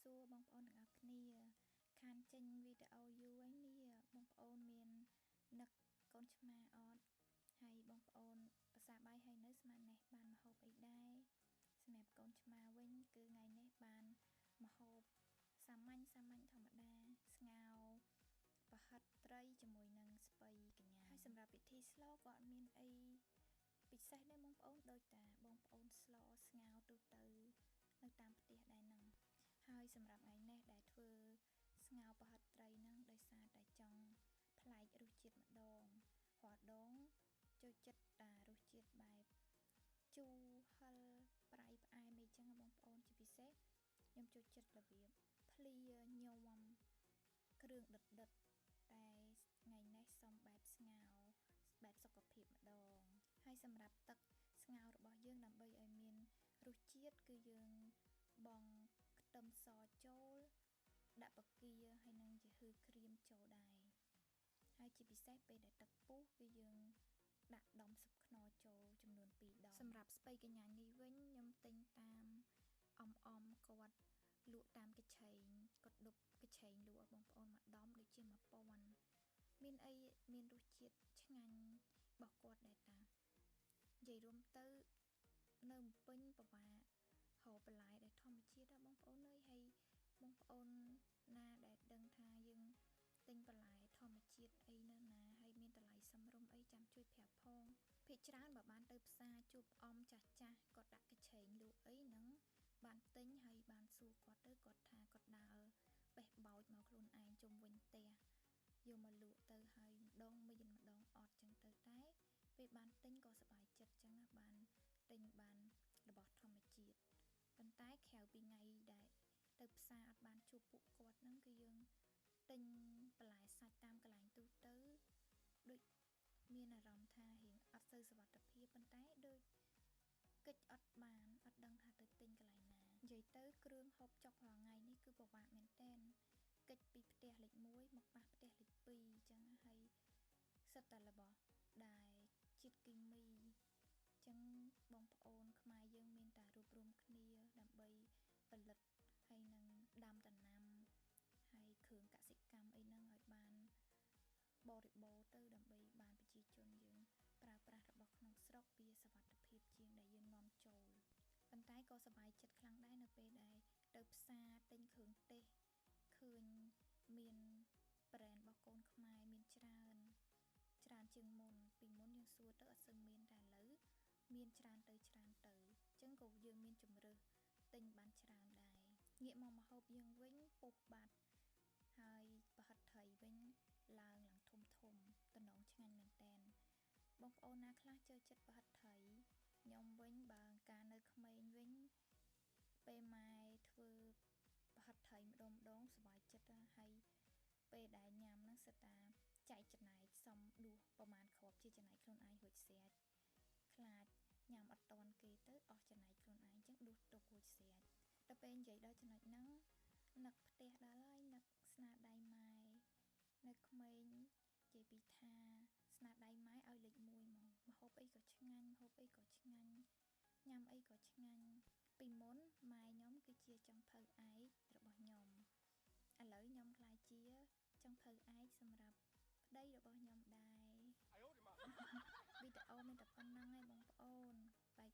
សួរបងប្អូនទាំងអស់គ្នាខានចេញវីដេអូយូរនេះបងប្អូនមាននឹកកូនឆ្មាអត់ហើយបងប្អូនភាសាបាយហើយនៅស្មាននេះបានមហូបអីដែរសម្រាប់កូនឆ្មាវិញគឺថ្ងៃនេះបានមហូបសាមញ្ញធម្មតាស្ងោរប្រហិតត្រីជាមួយនឹងស្ពៃកញ្ញាហើយសម្រាប់ពិធីស្លក៏អត់មានអីពិសេសដែរបងប្អូនដូចតាបងប្អូនស្លស្ងោរទូទៅនៅតាមផ្ទះដែរហ្នឹងហើយសម្រាប់ថ្ងៃនេះដែលធ្វើស្ងោរប្រហិតត្រីហ្នឹងដោយសារតែចង់ប្លែករសជាតិម្ដងរាល់ដងចូលចិត្តតែរសជាតិបែបជូរហឹរប្រៃផ្អែមអីចឹងបងប្អូនជាពិសេសខ្ញុំចូលចិត្តរបៀបភ្លាញោមគ្រឿងដិតតែថ្ងៃនេះសុំបែបស្ងោរបែបសុខភាពម្ដងហើយសម្រាប់ទឹកស្ងោររបស់យើងដើម្បីឲ្យមានរសជាតិគឺយើងបងខ្ទឹមសចូលដាក់បកាហើយនឹងជាហ៊ឺក្រៀមចូលដែរហើយជាពិសេសពេលដែលទឹកពុះគឺយើងដាក់ដុំស៊ុបខ្នុរចូលចំនួន2ដងសម្រាប់ស្ពៃកញ្ញានេះវិញខ្ញុំទិញតាមអមគាត់លក់តាមកញ្ឆេងគាត់ដុបកញ្ឆេងលក់បងប្អូនមួយដុំដូចជា1000មានអីមានរសជាតិឆ្ងាញ់របស់គាត់ដែរតានិយាយរួមទៅនៅពេញប្រវាហៅបន្លែដែលធម្មជាតិដល់បងប្អូនអើយហើយបងប្អូនណាដែលដឹងថាយើងទិញបន្លែធម្មជាតិអីនៅណាហើយមានតម្លៃសមរម្យអីចាំជួយប្រាប់ផងភាគច្រើនបើបានទៅផ្សារជួបអមចាស់គាត់ដាក់កញ្ឆេងលក់អីហ្នឹងបានទិញហើយបានសួរគាត់ទៅគាត់ថាគាត់ដើរបេះបោចមកខ្លួនឯងជុំវិញផ្ទះយកមកលក់ទៅហើយម្ដងមានម្ដងអត់ចឹងទៅតែពេលបានទិញក៏សប្បាយចិត្តចឹងបានទិញបានរបស់ធម្មជាតិប៉ុន្តែក្រៅពីថ្ងៃដែលទៅផ្សារអត់បានជួបពួកគាត់ហ្នឹងគឺយើងទិញបន្លែសាច់តាមកន្លែងទូទៅដូចមានអារម្មណ៍ថារៀងអត់សូវសុវត្ថិភាពប៉ុន្តែដូចកិច្ចអត់បានអត់ដឹងថាទៅទិញកន្លែងណានិយាយទៅគ្រឿងហូបចុករាល់ថ្ងៃនេះគឺពិបាកមែនតើកិច្ចពីផ្ទះលេខ1មកប៉ះផ្ទះលេខ2អញ្ចឹងហើយសិតតែរបស់ដែលជាតិគីមីអញ្ចឹងបងប្អូនខ្មែរយើងមានតែរួបរวมគ្នាដើម្បីផលិតហើយនឹងដាំដំណាំហើយគ្រឿងកសិកម្មអីហ្នឹងឲ្យបានបរិបូរទៅដើម្បីបានប្រជាជនយើងប្រើប្រាស់របស់ក្នុងស្រុកវាសុវត្ថិភាពជាងដែលយើងនាំចូលប៉ុន្តែក៏សប្បាយចិត្តខ្លាំងដែរនៅពេលដែលទៅផ្សារទិញគ្រឿងទេសឃើញមាន brand របស់កូនខ្មែរមានច្រើនជាងមុនពីមុនយើងសួរទៅអត់សូវមានតែឥឡូវមានច្រើនទៅអញ្ចឹងក៏យើងមានជំរើសទិញបានច្រើនដែរងាកមកម្ហូបយើងវិញពុះបាត់ហើយប្រហិតត្រីវិញឡើងធំតំណងឆ្ងាញ់មែនតែនបងប្អូនណាខ្លះចូលចិត្តប្រហិតត្រីខ្ញុំវិញបើកាលនៅក្មេងវិញពេលម៉ែធ្វើប្រហិតត្រីម្ដងសប្បាយចិត្តហើយពេលដែលញ៉ាំហ្នឹងសិតតាចែកចំណែកសំដួសប្រមាណគ្រាប់ជាចំណែកខ្លួនឯងរួចស្រេចខ្លាចញ៉ាំអត់តន់គេទៅអស់ចំណែកខ្លួនឯងចឹងដួសទុករួចស្រេចដល់ពេលនិយាយដល់ចំណុចហ្នឹងនឹកផ្ទះដល់ហើយនឹកស្នាដៃម៉ែនៅក្មេងនិយាយពីថាស្នាដៃម៉ែឲ្យលេខ1ហ្មងម្ហូបអីក៏ឆ្ងាញ់ញ៉ាំអីក៏ឆ្ងាញ់ពីមុនម៉ែខ្ញុំគឺជាចុងភៅឯករបស់ខ្ញុំឥឡូវខ្ញុំក្លាយជាចុងភៅឯកសម្រាប់ប្តីរបស់ខ្ញុំដែរវីដេអូមានតែប៉ុណ្្នឹងឯងបងប្អូនបាយ